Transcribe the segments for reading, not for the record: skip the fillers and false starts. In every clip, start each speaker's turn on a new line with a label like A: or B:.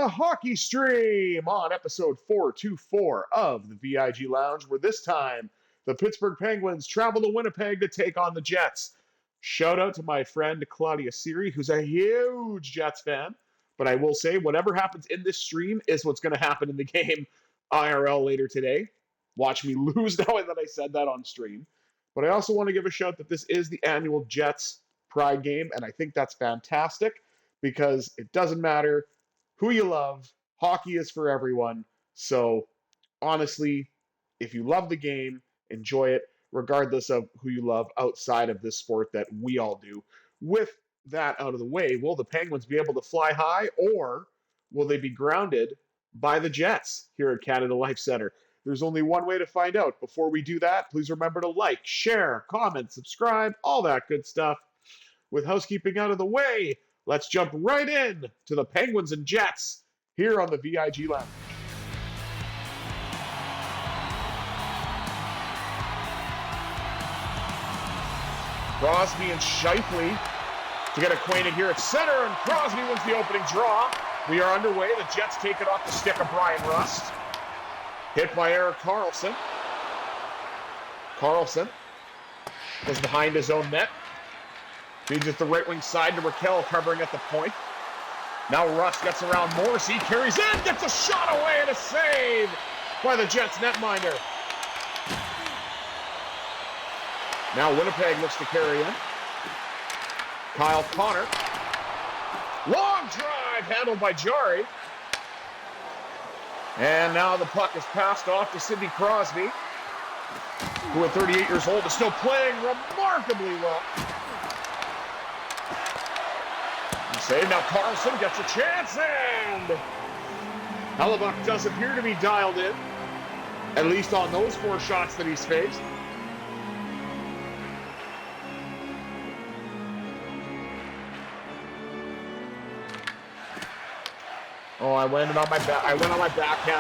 A: the hockey stream on episode 424 of the VIG Lounge, where this time the Pittsburgh Penguins travel to Winnipeg to take on the Jets. Shout out to my friend Claudia Siri, who's a huge Jets fan. But I will say, whatever happens in this stream is what's going to happen in the game IRL later today. Watch me lose knowing that I said that on stream. But I also want to give a shout that this is the annual Jets Pride game, and I think that's fantastic because it doesn't matter who you love. Hockey is for everyone. So, honestly, if you love the game, enjoy it, regardless of who you love outside of this sport that we all do. With that out of the way, will the Penguins be able to fly high, or will they be grounded by the Jets here at Canada Life Center? There's only one way to find out. Before we do that, please remember to like, share, comment, subscribe, all that good stuff. With housekeeping out of the way, let's jump right in to the Penguins and Jets here on the VIG Lounge. Crosby and Scheifele to get acquainted here at center, and Crosby wins the opening draw. We are underway. The Jets take it off the stick of Brian Rust. Hit by Erik Karlsson. Karlsson was behind his own net. Feeds it the right wing side to Raquel, covering at the point. Now Rust gets around Morrissey, carries in, gets a shot away, and a save by the Jets netminder. Now Winnipeg looks to carry in. Kyle Connor. Long drive handled by Jari. And now the puck is passed off to Sidney Crosby, who at 38 years old is still playing remarkably well. Save. Now Karlsson gets a chance, and Hellebuyck does appear to be dialed in, at least on those 4 shots that he's faced. Oh, I went on my backhand.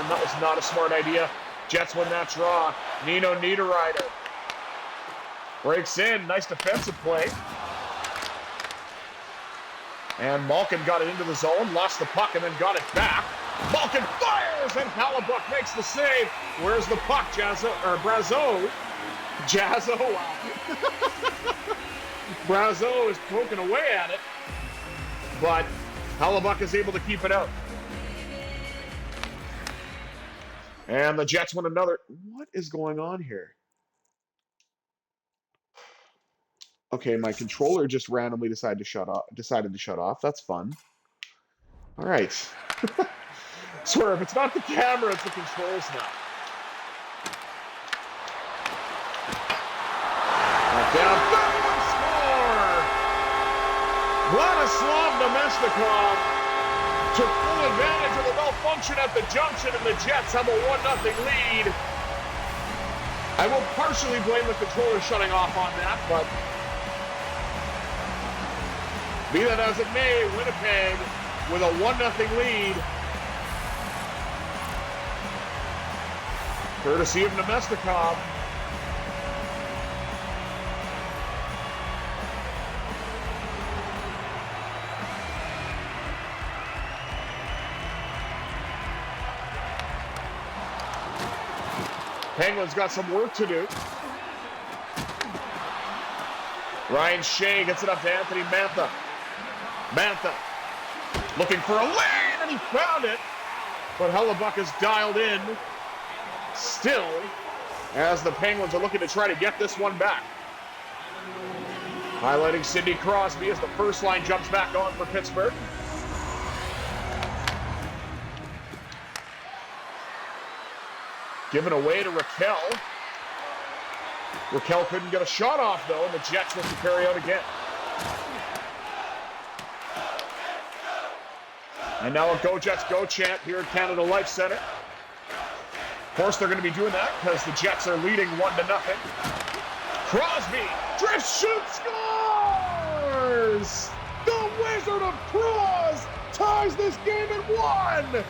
A: That was not a smart idea. Jets win that draw. Nino Niederreiter breaks in. Nice defensive play. And Malkin got it into the zone, lost the puck, and then got it back. Malkin fires, and Hellebuyck makes the save. Where's the puck, Brazeau? Jazzo, wow. Brazeau is poking away at it, but Hellebuyck is able to keep it out. And the Jets win another. What is going on here? Okay, my controller just randomly decided to shut off. That's fun. All right. Swear, if it's not the camera, it's the controls now. Down, Penguins score! Vladislav Namestnikov took full advantage of the malfunction at the junction, and the Jets have a 1-0 lead. I will partially blame the controller shutting off on that, but be that as it may, Winnipeg with a 1-0 lead. Courtesy of Namestnikov. Penguins got some work to do. Ryan Shea gets it up to Anthony Mantha. Mantha looking for a lane, and he found it. But Hellebuyck is dialed in still as the Penguins are looking to try to get this one back. Highlighting Sidney Crosby as the first line jumps back on for Pittsburgh. Given away to Raquel. Raquel couldn't get a shot off, though, and the Jets look to carry out again. And now a Go Jets Go chant here at Canada Life Center. Of course, they're going to be doing that because the Jets are leading 1-0. Crosby, drift, shoot, scores! The Wizard of Cross ties this game at 1!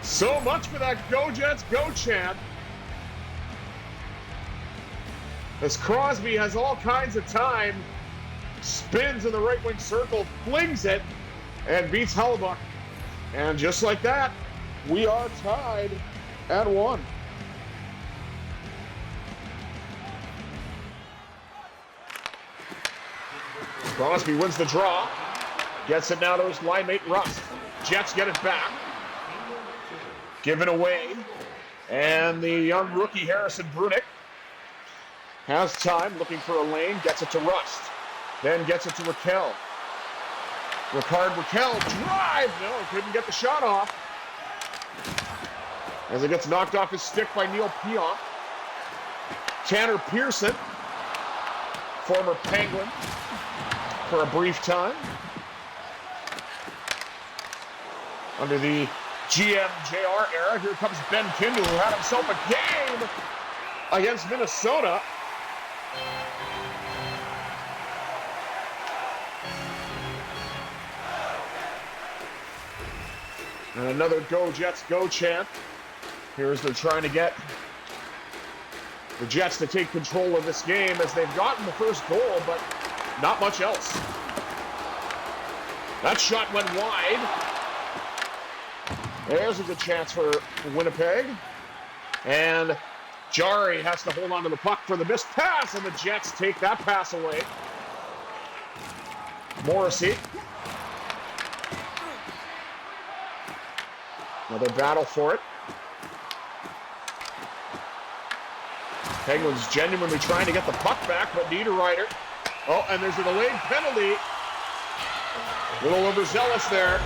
A: So much for that Go Jets Go chant. As Crosby has all kinds of time spins in the right wing circle, flings it, and beats Hellebuyck. And just like that, we are tied at 1. Crosby wins the draw. Gets it now to his line mate, Rust. Jets get it back. Given away. And the young rookie, Harrison Brunick, has time, looking for a lane, gets it to Rust. Then gets it to Raquel. Raquel drive! No, couldn't get the shot off. As it gets knocked off his stick by Neil Pionk. Tanner Pearson, former Penguin, for a brief time. Under the GM JR era, here comes Ben Kindle, who had himself a game against Minnesota. And another Go Jets Go chant. Here's they're trying to get the Jets to take control of this game as they've gotten the first goal, but not much else. That shot went wide. There's a good chance for Winnipeg. And Jari has to hold on to the puck for the missed pass, and the Jets take that pass away. Morrissey. Another battle for it. Penguins genuinely trying to get the puck back, but Niederreiter. Oh, and there's a delayed penalty. A little overzealous there.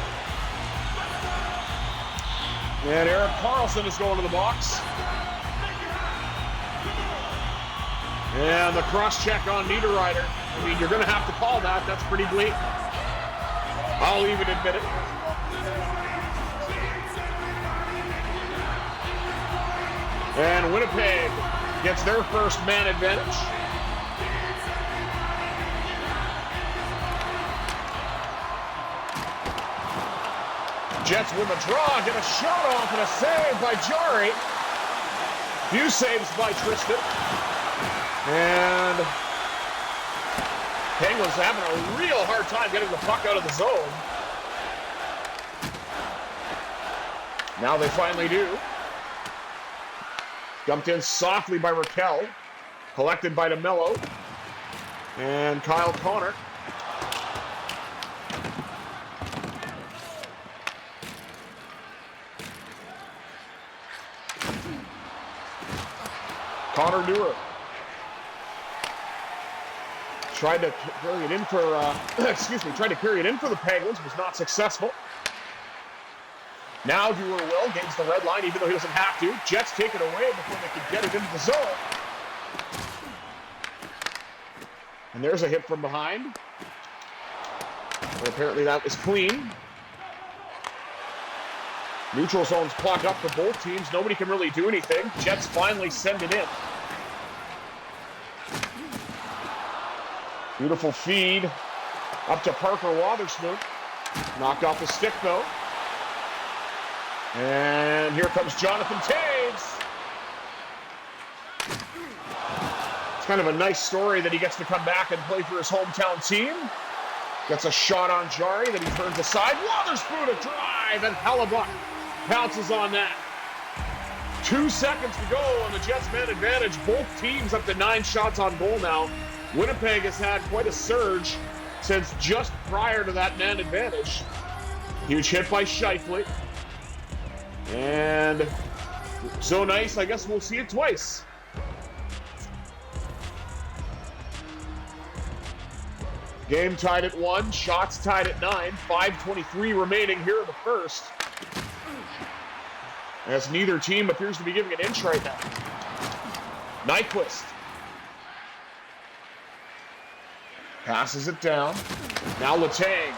A: And Erik Karlsson is going to the box. And the cross-check on Niederreiter. I mean, you're going to have to call that. That's pretty bleak. I'll even admit it. And Winnipeg gets their first man advantage. Jets win the draw, get a shot off and a save by Jari. Few saves by Tristan. And Penguins having a real hard time getting the puck out of the zone. Now they finally do. Dumped in softly by Raquel. Collected by DeMello. And Kyle Connor. Connor Dewar. Tried to carry it in for, tried to carry it in for the Penguins, was not successful. Now Dewar will, gains the red line, even though he doesn't have to. Jets take it away before they can get it into the zone. And there's a hit from behind. But apparently that was clean. Neutral zone's clogged up for both teams. Nobody can really do anything. Jets finally send it in. Beautiful feed up to Parker Wotherspoon. Knocked off the stick, though. And here comes Jonathan Toews. It's kind of a nice story that he gets to come back and play for his hometown team. Gets a shot on Jari that he turns aside. Wotherspoon a drive, and Hellebuyck pounces on that. 2 seconds to go on the Jets man advantage. Both teams up to 9 shots on goal now. Winnipeg has had quite a surge since just prior to that man advantage. Huge hit by Scheifele. And so nice, I guess we'll see it twice. Game tied at 1, shots tied at 9, 5:23 remaining here in the first. As neither team appears to be giving an inch right now. Nyquist. Passes it down. Now Letang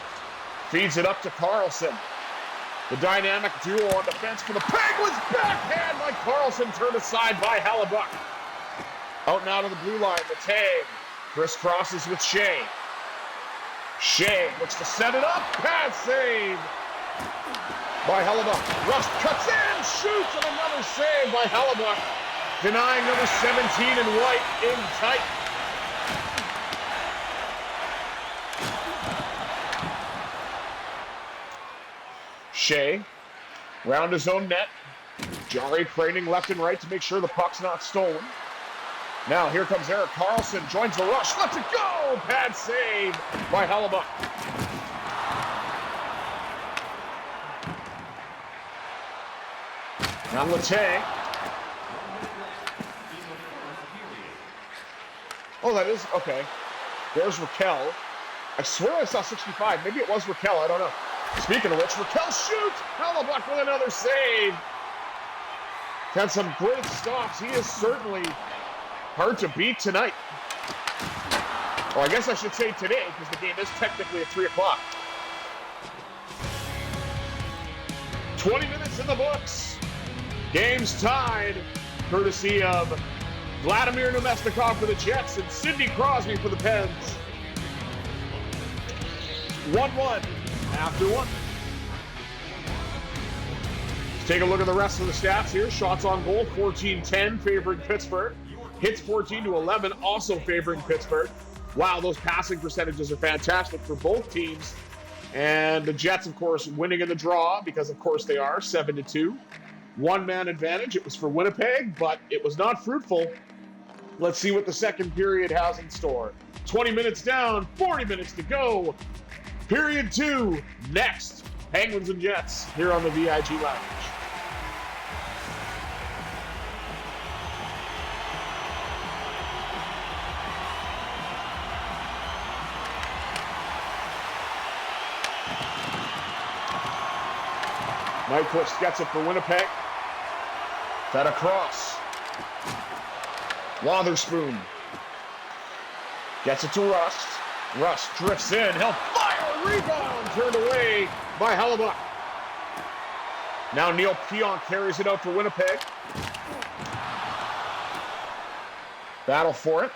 A: feeds it up to Karlsson. The dynamic duo on defense for the Penguins. Backhand by Karlsson, turned aside by Hellebuyck. Out and out of the blue line, Letang crisscrosses with Shea. Shea looks to set it up. Pass save by Hellebuyck. Rust cuts in, shoots, and another save by Hellebuyck. Denying number 17 in white in tight. Shea, round his own net. Jari craning left and right to make sure the puck's not stolen. Now here comes Erik Karlsson, joins the rush, lets it go! Bad save by Hellebuyck. Now Letang. Oh, that is, okay. There's Raquel. I swear I saw 65. Maybe it was Raquel, I don't know. Speaking of which, Raquel shoots! Hellebuyck with another save. Had some great stops. He is certainly hard to beat tonight. Well, I guess I should say today, because the game is technically at 3 o'clock. 20 minutes in the books. Game's tied, courtesy of Vladimir Nemestikov for the Jets and Sidney Crosby for the Pens. 1-1 after one. Let's take a look at the rest of the stats here. Shots on goal, 14-10, favoring Pittsburgh. Hits 14-11, also favoring Pittsburgh. Wow, those passing percentages are fantastic for both teams. And the Jets, of course, winning in the draw, because of course they are, 7-2. One-man advantage. It was for Winnipeg, but it was not fruitful. Let's see what the second period has in store. 20 minutes down, 40 minutes to go. Period 2, next. Penguins and Jets here on the VIG Lounge. Nyquist gets it for Winnipeg. That across. Wotherspoon gets it to Rust. Rust drifts in. He'll fire. Rebound turned away by Hellebuyck. Now Neil Pionk carries it out for Winnipeg. Battle for it.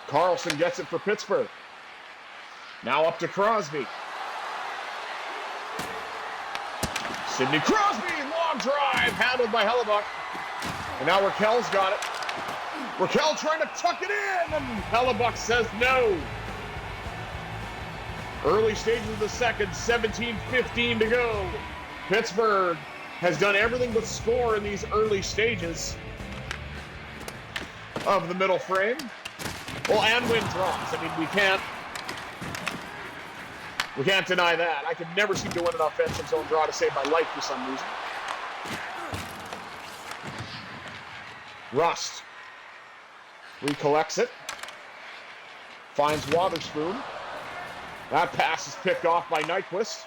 A: Karlsson gets it for Pittsburgh. Now up to Crosby. Sidney Crosby, long drive, handled by Hellebuyck. And now Raquel's got it. Raquel trying to tuck it in, and Hellebuyck says no. Early stages of the second, 17-15 to go. Pittsburgh has done everything but score in these early stages of the middle frame. Well, and win draws. I mean, we can't deny that. I could never seem to win an offensive zone draw to save my life for some reason. Rust recollects it. Finds Wotherspoon. That pass is picked off by Nyquist.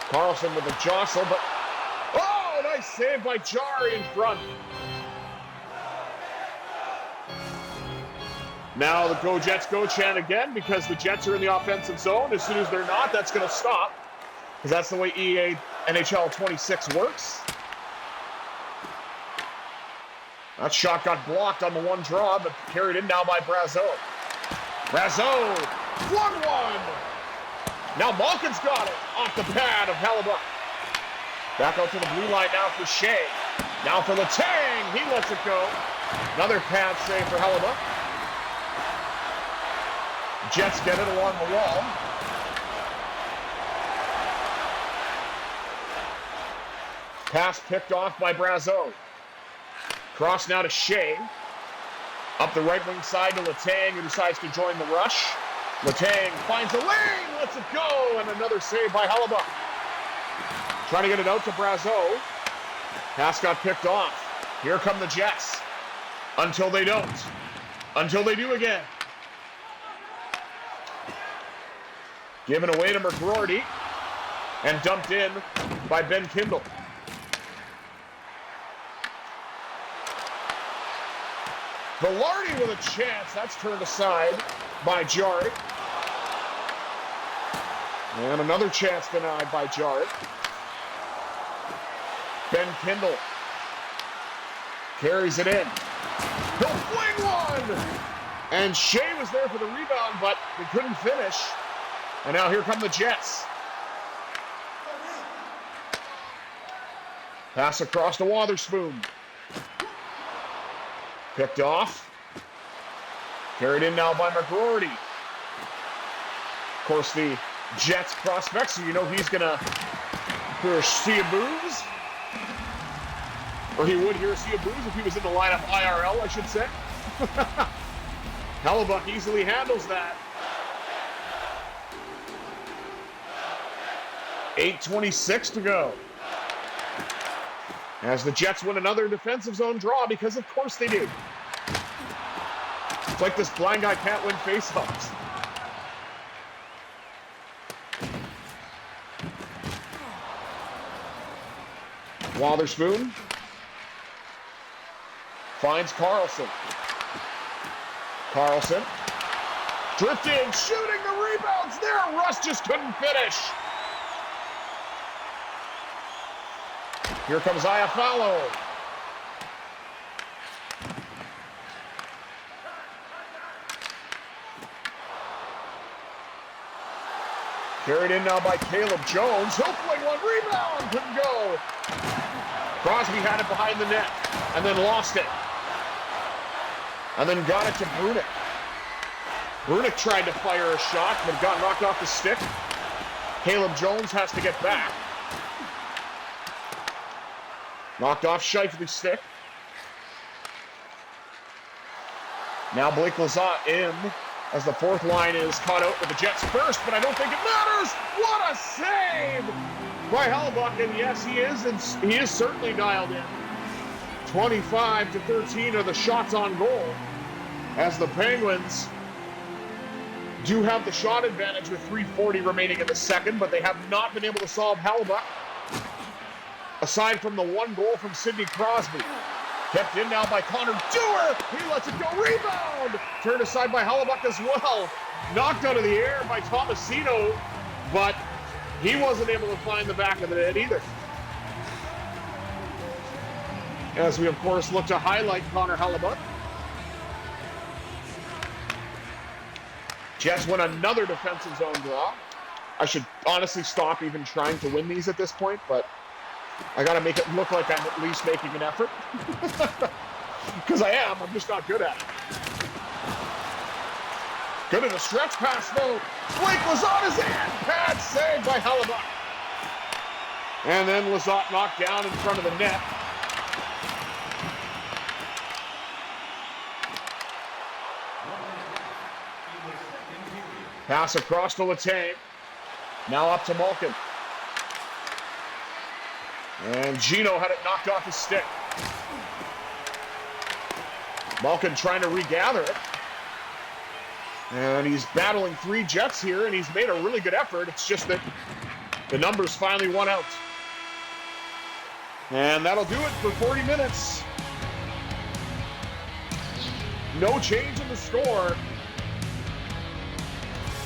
A: Karlsson with a jostle, but oh, nice save by Jari in front. Now the Go Jets Go chant again, because the Jets are in the offensive zone. As soon as they're not, that's going to stop, because that's the way EA NHL 26 works. That shot got blocked on the one draw, but carried in now by Brazeau. Brazeau, 1-1. Now Malkin's got it off the pad of Hellebuyck. Back out to the blue line now for Shea. Now for Letang, he lets it go. Another pad save for Hellebuyck. Jets get it along the wall. Pass picked off by Brazeau. Cross now to Shea. Up the right wing side to Letang, who decides to join the rush. Letang finds a lane, lets it go, and another save by Hellebuyck. Trying to get it out to Brazeau. Pass got picked off. Here come the Jets. Until they don't. Until they do again. Given away to McGroarty. And dumped in by Ben Kindle. Velarde with a chance. That's turned aside by Jari. And another chance denied by Jari. Ben Kindle carries it in. He'll fling one! And Shea was there for the rebound, but he couldn't finish. And now here come the Jets. Pass across to Wotherspoon. Picked off. Carried in now by McGroarty. Of course, the Jets prospect, so you know he's going to hear a sea of boos. Or he would hear a sea of boos if he was in the lineup IRL, I should say. Hellebuyck easily handles that. 8:26 to go. As the Jets win another defensive zone draw, because of course they do. It's like this blind guy can't win faceoffs. Wotherspoon finds Karlsson. Karlsson drifting, shooting the rebounds there. Russ just couldn't finish. Here comes Iafallo. Carried in now by Caleb Jones. He'll fling one, rebound, couldn't go. Crosby had it behind the net and then lost it. And then got it to Brunick. Brunick tried to fire a shot, but got knocked off the stick. Caleb Jones has to get back. Knocked off Scheifele's stick. Now Blake Lizotte in as the fourth line is caught out with the Jets first, but I don't think it matters. What a save by Hellebuyck, and yes, he is certainly dialed in. 25-13 are the shots on goal, as the Penguins do have the shot advantage with 3:40 remaining in the second, but they have not been able to solve Hellebuyck. Aside from the one goal from Sidney Crosby. Kept in now by Connor Dewar. He lets it go. Rebound! Turned aside by Hellebuyck as well. Knocked out of the air by Tomasino, but he wasn't able to find the back of the net either. As we, of course, look to highlight Connor Hellebuyck. Jets win another defensive zone draw. I should honestly stop even trying to win these at this point, but I got to make it look like I'm at least making an effort. Because I am. I'm just not good at it. Good at the stretch pass, though. Blake Lizotte is in. Bad save by Hellebuyck. And then Lizotte knocked down in front of the net. Pass across to Letang. Now up to Malkin. And Gino had it knocked off his stick. Malkin trying to regather it. And he's battling three Jets here, and he's made a really good effort. It's just that the numbers finally won out. And that'll do it for 40 minutes. No change in the score.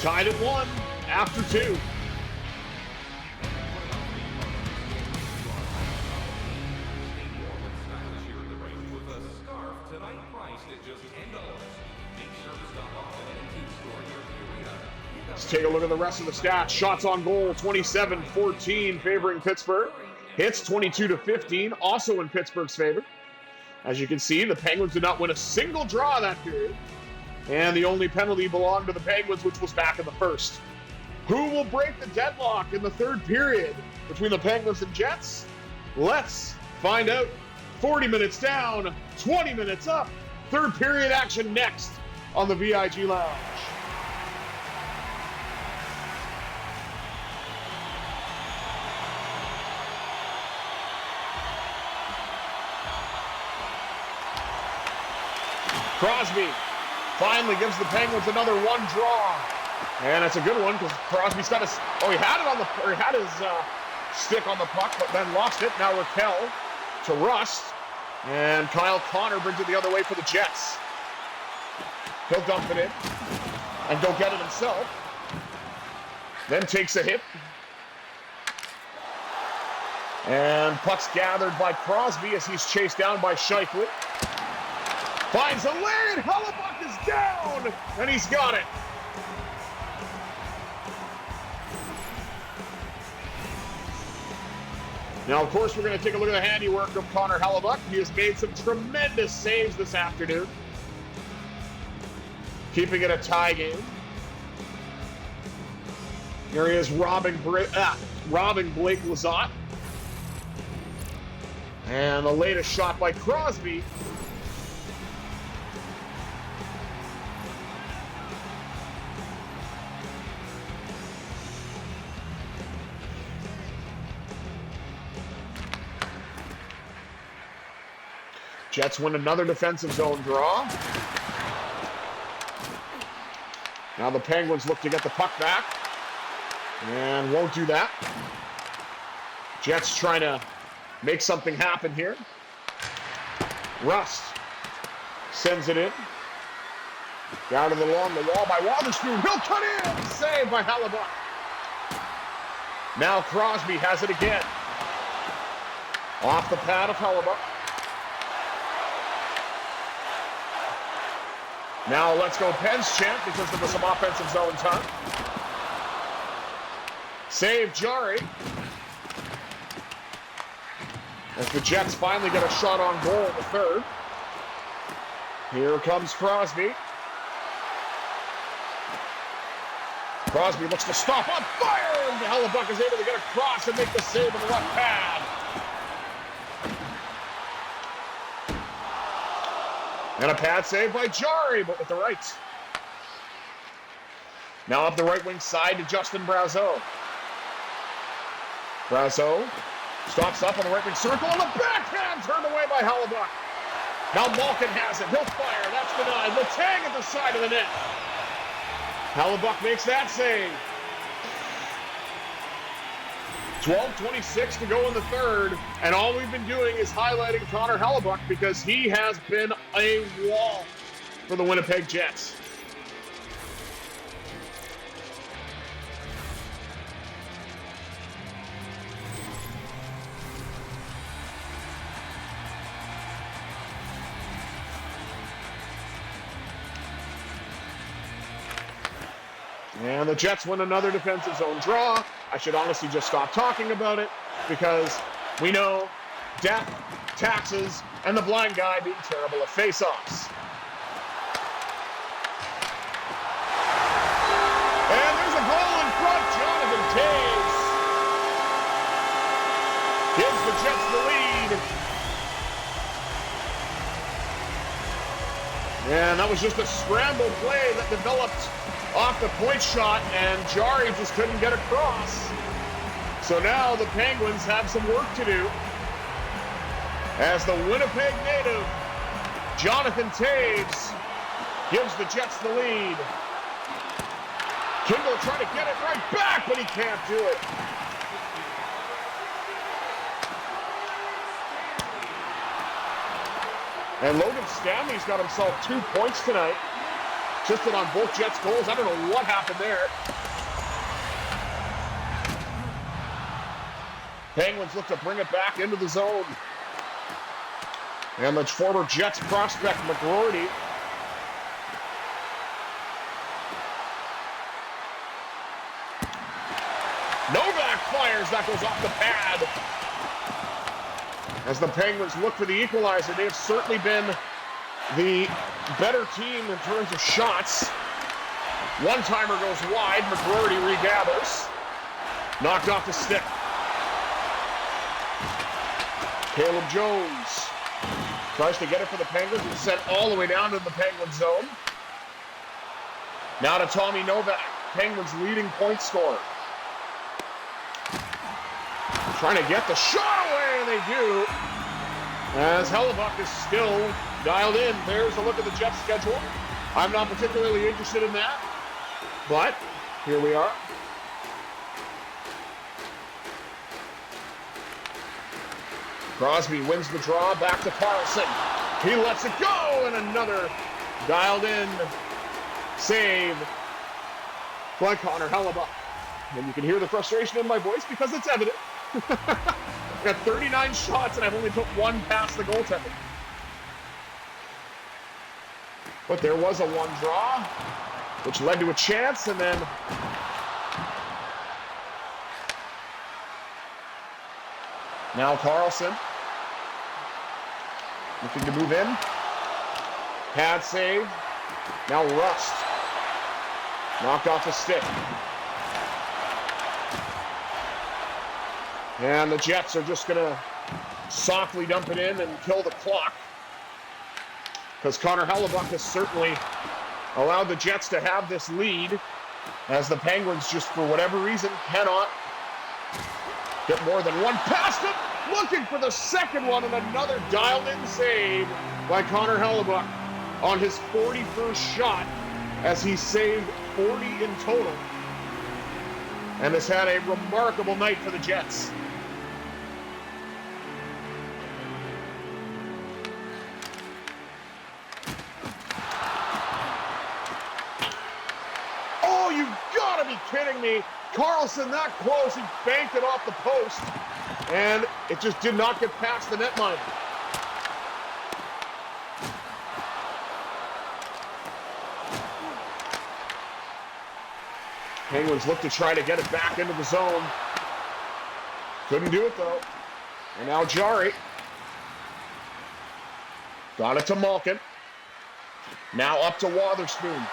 A: Tied at 1 after 2. Let's take a look at the rest of the stats. Shots on goal, 27-14, favoring Pittsburgh. Hits, 22-15, also in Pittsburgh's favor. As you can see, the Penguins did not win a single draw that period. And the only penalty belonged to the Penguins, which was back in the first. Who will break the deadlock in the third period between the Penguins and Jets? Let's find out. 40 minutes down, 20 minutes up. Third period action next on the VIG Lounge. Crosby finally gives the Penguins another one draw. And it's a good one because Crosby's got his, he had his stick on the puck, but then lost it. Now Raquel to Rust. And Kyle Connor brings it the other way for the Jets. He'll dump it in and go get it himself. Then takes a hit. And puck's gathered by Crosby as he's chased down by Scheifele. Finds a lane, Hellebuyck is down, and he's got it. Now, of course, we're going to take a look at the handiwork of Connor Hellebuyck. He has made some tremendous saves this afternoon, keeping it a tie game. Here he is robbing Blake Lizotte. And the latest shot by Crosby. Jets win another defensive zone draw. Now the Penguins look to get the puck back. And won't do that. Jets trying to make something happen here. Rust sends it in. Down to the wall by Wotherspoon. He'll cut in! Saved by Hellebuyck. Now Crosby has it again. Off the pad of Hellebuyck. Now let's go Pens chant because there was some offensive zone time. Save Jarry. As the Jets finally get a shot on goal in the third. Here comes Crosby. Crosby looks to stop on fire, and Hellebuyck is able to get across and make the save on the left pad. And a pad save by Jarry, but with the right. Now up the right wing side to Justin Brazeau. Brazeau stops up on the right wing circle, and the backhand turned away by Hellebuyck. Now Malkin has it. He'll fire. That's denied. Letang at the side of the net. Hellebuyck makes that save. 12:26 to go in the third, and all we've been doing is highlighting Connor Hellebuyck because he has been a wall for the Winnipeg Jets. And the Jets win another defensive zone draw. I should honestly just stop talking about it because we know death, taxes, and the blind guy being terrible at face-offs. And there's a goal in front. Jonathan Toews gives the Jets the lead. And that was just a scramble play that developed off the point shot, and Jarry just couldn't get across. So now the Penguins have some work to do as the Winnipeg native, Jonathan Toews, gives the Jets the lead. Kindle trying to get it right back, but he can't do it. And Logan Stanley's got himself 2 points tonight. Assisted on both Jets goals. I don't know what happened there. Penguins look to bring it back into the zone. And the former Jets prospect McGroarty. Novak fires. That goes off the pad. As the Penguins look for the equalizer, they have certainly been the better team in terms of shots. One-timer goes wide. McGroarty regathers. Knocked off the stick. Caleb Jones tries to get it for the Penguins. It's sent all the way down to the Penguin zone. Now to Tommy Novak, Penguins leading point scorer. Trying to get the shot away, and they do. As Hellebuyck is still dialed in. There's a look at the Jets schedule. I'm not particularly interested in that, but here we are. Crosby wins the draw, back to Karlsson. He lets it go, and another dialed in save by Connor Hellebuyck. And you can hear the frustration in my voice because it's evident. I've got 39 shots, and I've only put one past the goaltender. But there was a one draw, which led to a chance, and then now Karlsson looking to move in. Pad save. Now Rust. Knocked off the stick. And the Jets are just going to softly dump it in and kill the clock, because Connor Hellebuyck has certainly allowed the Jets to have this lead, as the Penguins just for whatever reason cannot get more than one past him. Looking for the second one, and another dialed-in save by Connor Hellebuyck on his 41st shot, as he saved 40 in total and has had a remarkable night for the Jets. Oh, you've got to be kidding me. Karlsson that close, he banked it off the post, and it just did not get past the netminder. Penguins look to try to get it back into the zone. Couldn't do it though. And now Jari. Got it to Malkin. Now up to Wotherspoon.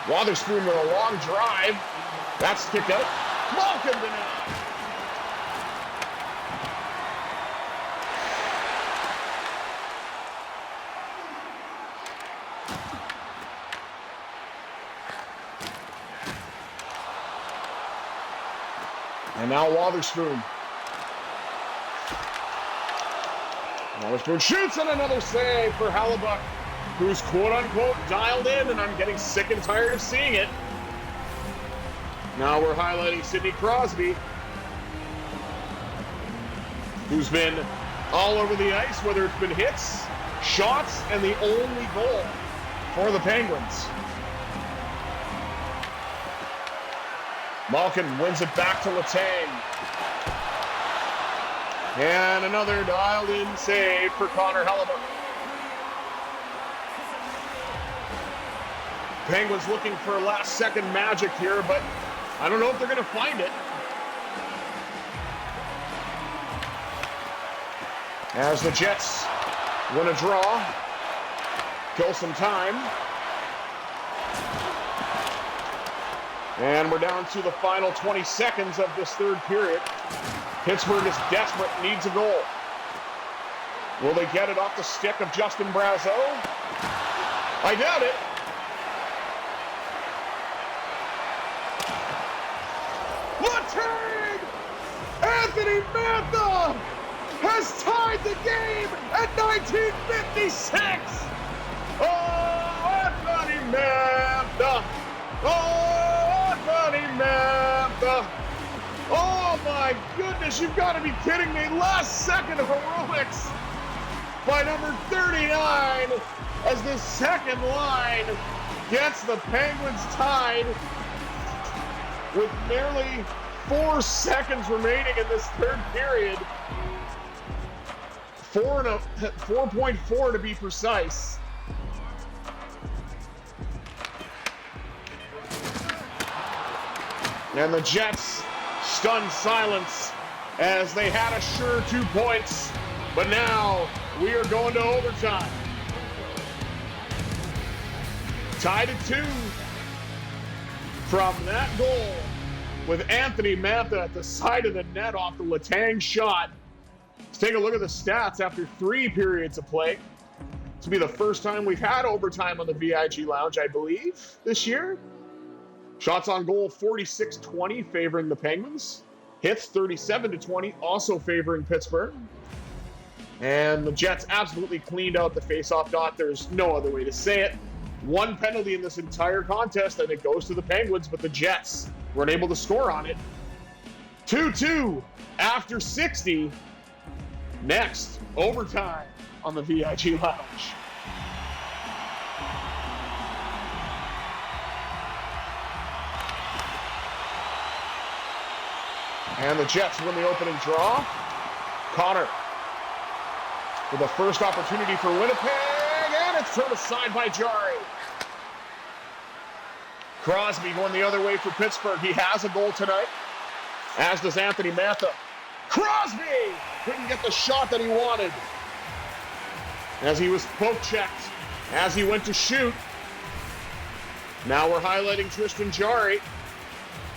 A: Wotherspoon with a long drive. That's kicked out. Malkin denied. And now Wotherspoon. Wotherspoon shoots, and another save for Hellebuyck, who's quote-unquote dialed in, and I'm getting sick and tired of seeing it. Now we're highlighting Sidney Crosby, who's been all over the ice, whether it's been hits, shots, and the only goal for the Penguins. Malkin wins it back to Letang. And another dialed-in save for Connor Hellebuyck. Penguins looking for last-second magic here, but I don't know if they're going to find it. As the Jets win a draw, kill some time. And we're down to the final 20 seconds of this third period. Pittsburgh is desperate, needs a goal. Will they get it off the stick of Justin Brazeau? I doubt it. Letang! Anthony Mantha has tied the game at 1956! Oh, Anthony Mantha! Oh, Anthony Mantha! Oh my goodness, you've got to be kidding me. Last second heroics by number 39 as the second line gets the Penguins tied with nearly 4 seconds remaining in this third period. 4.4 to be precise. And the Jets stunned silence as they had a sure 2 points, but now we are going to overtime. Tied at 2 from that goal with Anthony Mantha at the side of the net off the Letang shot. Let's take a look at the stats after 3 periods of play. This will be the first time we've had overtime on the VIG Lounge, I believe, this year. Shots on goal 46-20 favoring the Penguins. Hits 37-20 also favoring Pittsburgh. And the Jets absolutely cleaned out the faceoff dot. There's no other way to say it. 1 penalty in this entire contest, and it goes to the Penguins, but the Jets weren't able to score on it. 2-2 after 60. Next, overtime on the VIG Lounge. And the Jets win the opening draw. Connor with the first opportunity for Winnipeg, and it's turned aside by Jari. Crosby going the other way for Pittsburgh. He has a goal tonight, as does Anthony Mantha. Crosby couldn't get the shot that he wanted, as he was poke-checked as he went to shoot. Now we're highlighting Tristan Jari.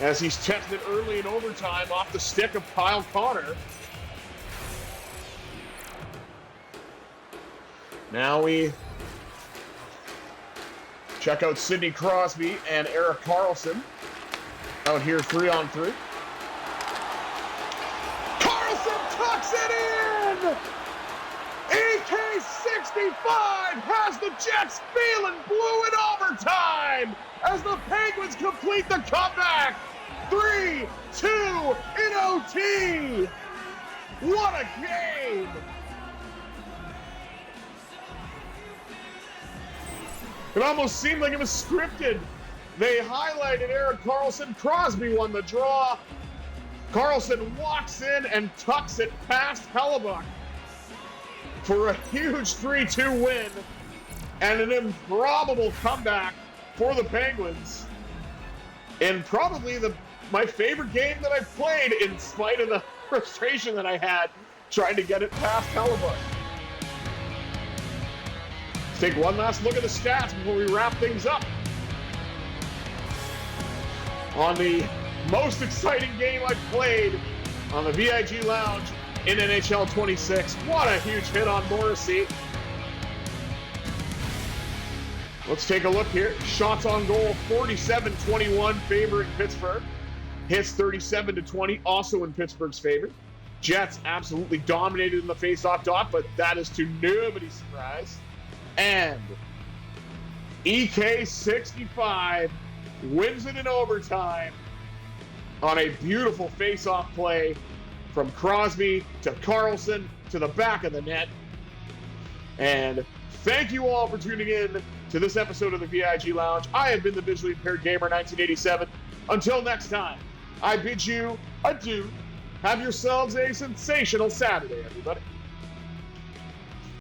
A: as he's tested early in overtime off the stick of Kyle Connor. Now we check out Sidney Crosby and Erik Karlsson out here 3-on-3. Karlsson tucks it in! EK65 has the Jets feeling blue in overtime as the Penguins complete the comeback. 3-2 in OT. What a game! It almost seemed like it was scripted. They highlighted Erik Karlsson. Crosby won the draw. Karlsson walks in and tucks it past Hellebuck for a huge 3-2 win and an improbable comeback for the Penguins. And probably my favorite game that I've played, in spite of the frustration that I had trying to get it past Hellebuck. Let's take one last look at the stats before we wrap things up. On the most exciting game I've played on the VIG Lounge in NHL 26. What a huge hit on Morrissey. Let's take a look here. Shots on goal, 47-21, favoring Pittsburgh. Hits 37-20, also in Pittsburgh's favor. Jets absolutely dominated in the faceoff dot, but that is to nobody's surprise. And EK65 wins it in overtime on a beautiful faceoff play from Crosby to Karlsson to the back of the net. And thank you all for tuning in to this episode of the VIG Lounge. I have been the Visually Impaired Gamer 1987. Until next time, I bid you adieu. Have yourselves a sensational Saturday, everybody.